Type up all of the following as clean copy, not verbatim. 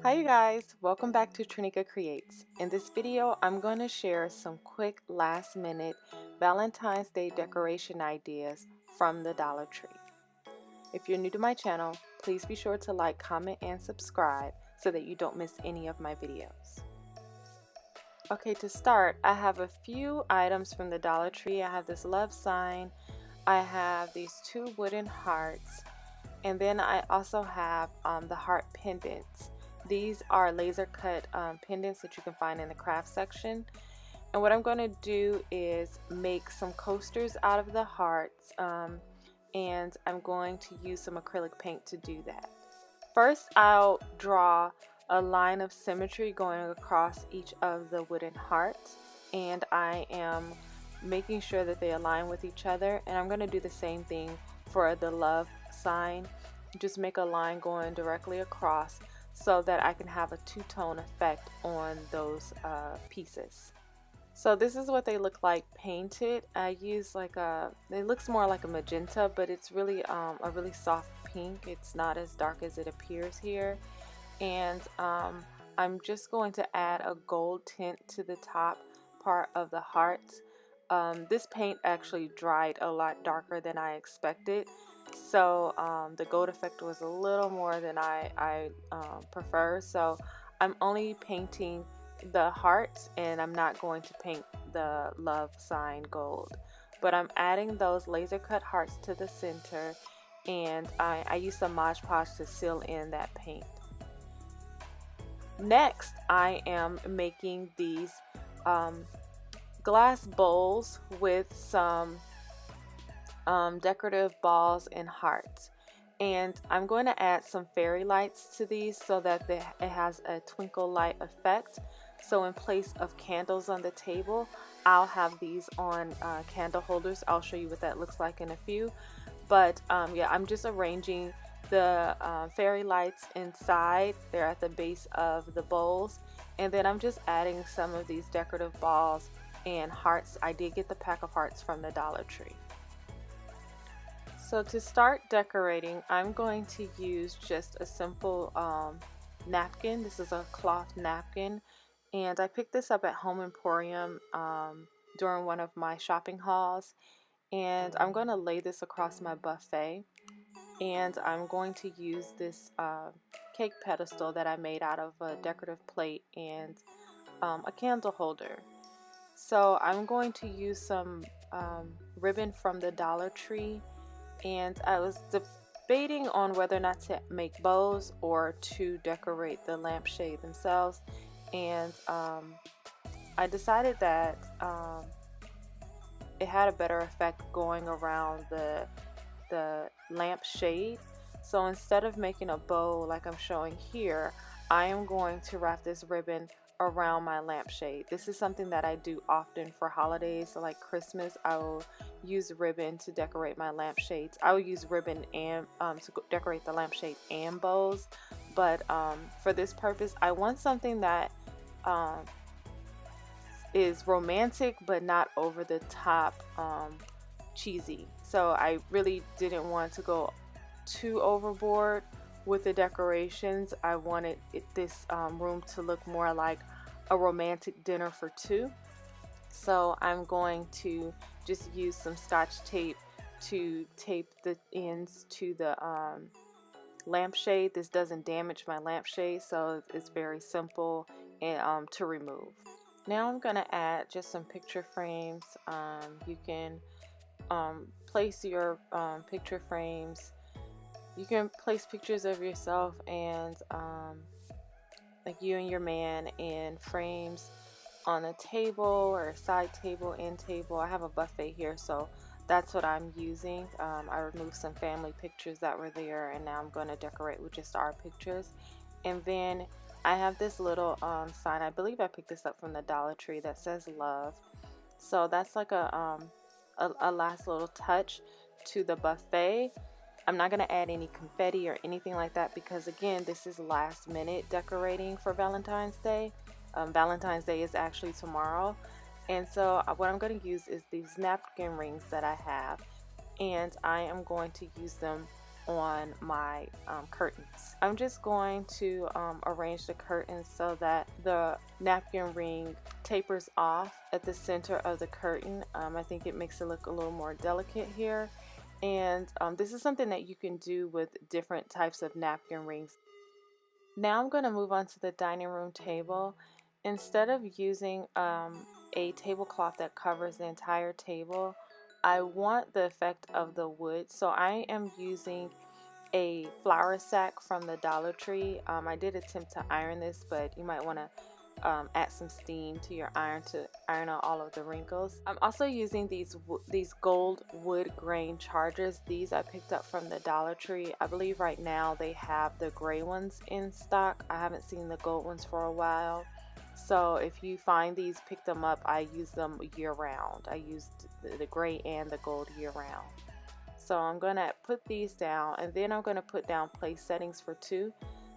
Hi you guys, welcome back to Trinica Creates. In this video, I'm going to share some quick last minute Valentine's Day decoration ideas from the Dollar Tree. If you're new to my channel, please be sure to like, comment, and subscribe so that you don't miss any of my videos. Okay, to start, I have a few items from the Dollar Tree. I have this love sign, I have these two wooden hearts, and then I also have the heart pendants. These are laser cut pendants that you can find in the craft section. And what I'm going to do is make some coasters out of the hearts, and I'm going to use some acrylic paint to do that. First, I'll draw a line of symmetry going across each of the wooden hearts, and I am making sure that they align with each other. And I'm going to do the same thing for the love sign. Just make a line going directly across so that I can have a two-tone effect on those pieces. So this is what they look like painted. I use like it looks more like a magenta, but it's really a really soft pink. It's not as dark as it appears here. And I'm just going to add a gold tint to the top part of the hearts. This paint actually dried a lot darker than I expected, so the gold effect was a little more than I prefer. So I'm only painting the hearts, and I'm not going to paint the love sign gold, but I'm adding those laser cut hearts to the center, and I use some Mod Podge to seal in that paint. Next, I am making these glass bowls with some decorative balls and hearts, and I'm going to add some fairy lights to these so that it has a twinkle light effect. So in place of candles on the table, I'll have these on candle holders. I'll show you what that looks like in a few, but yeah, I'm just arranging the fairy lights inside. They're at the base of the bowls, and then I'm just adding some of these decorative balls and hearts. I did get the pack of hearts from the Dollar Tree. So to start decorating, I'm going to use just a simple napkin. This is a cloth napkin, and I picked this up at Home Emporium during one of my shopping hauls, and I'm going to lay this across my buffet, and I'm going to use this cake pedestal that I made out of a decorative plate and a candle holder. So I'm going to use some ribbon from the Dollar Tree, and I was debating on whether or not to make bows or to decorate the lampshade themselves, and I decided that it had a better effect going around the lampshade. So instead of making a bow like I'm showing here, I am going to wrap this ribbon around my lampshade. This is something that I do often for holidays, so like Christmas. I will use ribbon to decorate my lampshades. I will use ribbon and to decorate the lampshade and bows, but for this purpose I want something that is romantic but not over the top cheesy. So I really didn't want to go too overboard with the decorations. I wanted this room to look more like a romantic dinner for two. So I'm going to just use some Scotch tape to tape the ends to the lampshade. This doesn't damage my lampshade, so it's very simple and to remove. Now I'm going to add just some picture frames. You can place your picture frames. You can place pictures of yourself and like you and your man in frames on a table or a side table, end table. I have a buffet here, so that's what I'm using. I removed some family pictures that were there, and now I'm going to decorate with just our pictures. And then I have this little sign. I believe I picked this up from the Dollar Tree that says love. So that's like a last little touch to the buffet. I'm not going to add any confetti or anything like that because, again, this is last minute decorating for Valentine's Day. Valentine's Day is actually tomorrow, and so what I'm going to use is these napkin rings that I have, and I am going to use them on my curtains. I'm just going to arrange the curtains so that the napkin ring tapers off at the center of the curtain. I think it makes it look a little more delicate here. And this is something that you can do with different types of napkin rings. Now I'm going to move on to the dining room table. Instead of using a tablecloth that covers the entire table, I want the effect of the wood, so I am using a flour sack from the Dollar Tree. I did attempt to iron this, but you might want to add some steam to your iron to iron out all of the wrinkles. I'm also using these gold wood grain chargers. These I picked up from the Dollar Tree. I believe right now they have the gray ones in stock. I haven't seen the gold ones for a while. So if you find these, pick them up. I use them year round. I used the gray and the gold year round. So I'm going to put these down, and then I'm going to put down place settings for 2.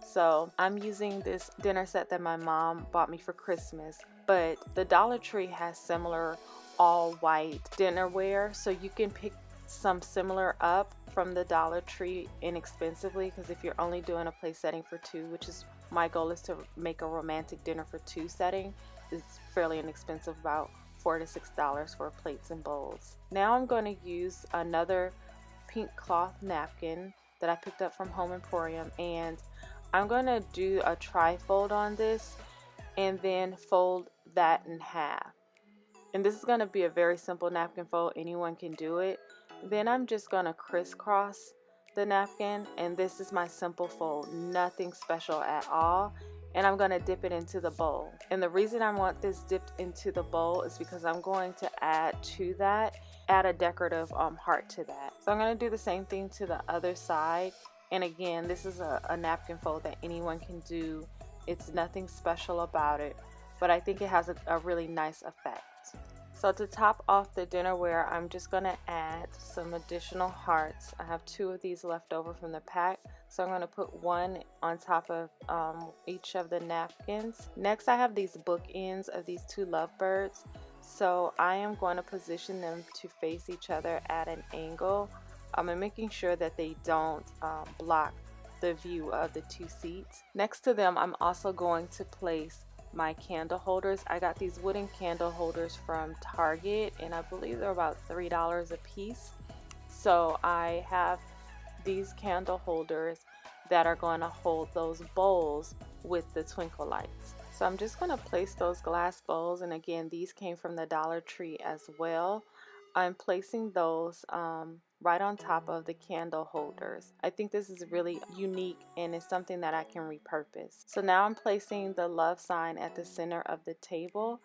So I'm using this dinner set that my mom bought me for Christmas, but the Dollar Tree has similar all white dinnerware, so you can pick some similar up from the Dollar Tree inexpensively, because if you're only doing a place setting for 2, which is my goal, is to make a romantic dinner for 2 setting, it's fairly inexpensive, about $4 to $6 for plates and bowls. Now I'm going to use another pink cloth napkin that I picked up from Home Emporium, and I'm going to do a tri-fold on this and then fold that in half. And this is going to be a very simple napkin fold. Anyone can do it. Then I'm just going to crisscross the napkin, and this is my simple fold. Nothing special at all. And I'm going to dip it into the bowl. And the reason I want this dipped into the bowl is because I'm going to add a decorative heart to that. So I'm going to do the same thing to the other side. And again, this is a napkin fold that anyone can do. It's nothing special about it, but I think it has a really nice effect. So to top off the dinnerware, I'm just going to add some additional hearts. I have 2 of these left over from the pack, so I'm going to put 1 on top of each of the napkins. Next, I have these bookends of these 2 lovebirds, so I am going to position them to face each other at an angle. I'm making sure that they don't block the view of the 2 seats. Next to them, I'm also going to place my candle holders. I got these wooden candle holders from Target, and I believe they're about $3 a piece. So I have these candle holders that are going to hold those bowls with the twinkle lights. So I'm just going to place those glass bowls, and again, these came from the Dollar Tree as well. I'm placing those right on top of the candle holders. I think this is really unique, and it's something that I can repurpose. So now I'm placing the love sign at the center of the table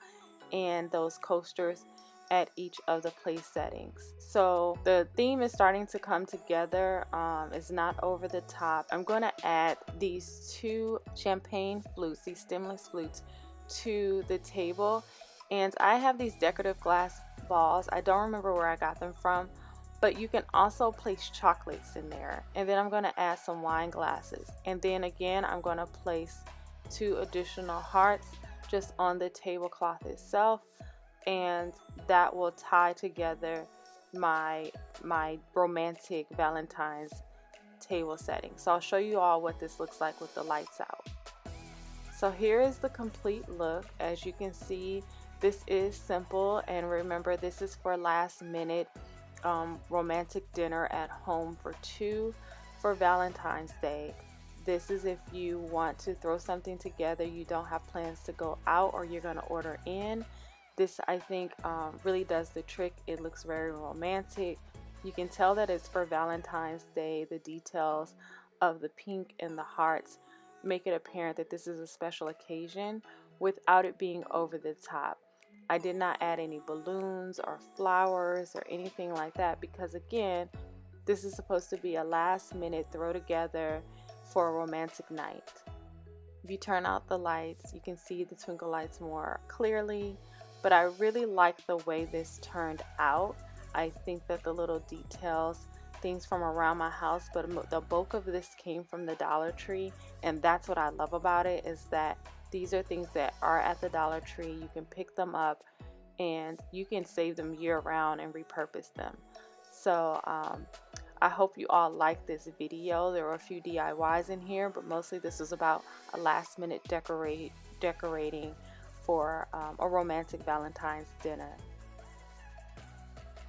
and those coasters at each of the place settings. So the theme is starting to come together. It's not over the top. I'm going to add these 2 champagne flutes, these stemless flutes, to the table. And I have these decorative glass balls. I don't remember where I got them from, but you can also place chocolates in there. And then I'm going to add some wine glasses. And then again, I'm going to place 2 additional hearts just on the tablecloth itself, and that will tie together my romantic Valentine's table setting. So I'll show you all what this looks like with the lights out. So here is the complete look. As you can see, this is simple, and remember, this is for last minute romantic dinner at home for 2 for Valentine's Day. This is if you want to throw something together, you don't have plans to go out, or you're going to order in. This, I think, really does the trick. It looks very romantic. You can tell that it's for Valentine's Day. The details of the pink and the hearts make it apparent that this is a special occasion without it being over the top. I did not add any balloons or flowers or anything like that, because again, this is supposed to be a last minute throw together for a romantic night. If you turn out the lights, you can see the twinkle lights more clearly, but I really like the way this turned out. I think that the little details, things from around my house, but the bulk of this came from the Dollar Tree, and that's what I love about it, is that these are things that are at the Dollar Tree. You can pick them up and you can save them year round and repurpose them. So I hope you all like this video. There were a few DIYs in here, but mostly this was about a last minute decorating for a romantic Valentine's dinner.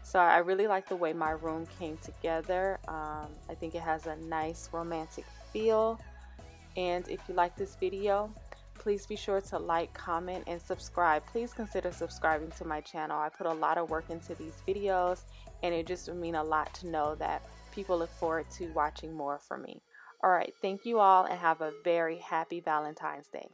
So I really like the way my room came together. I think it has a nice romantic feel. And if you like this video, please be sure to like, comment, and subscribe. Please consider subscribing to my channel. I put a lot of work into these videos, and it just would mean a lot to know that people look forward to watching more from me. All right, thank you all, and have a very happy Valentine's Day.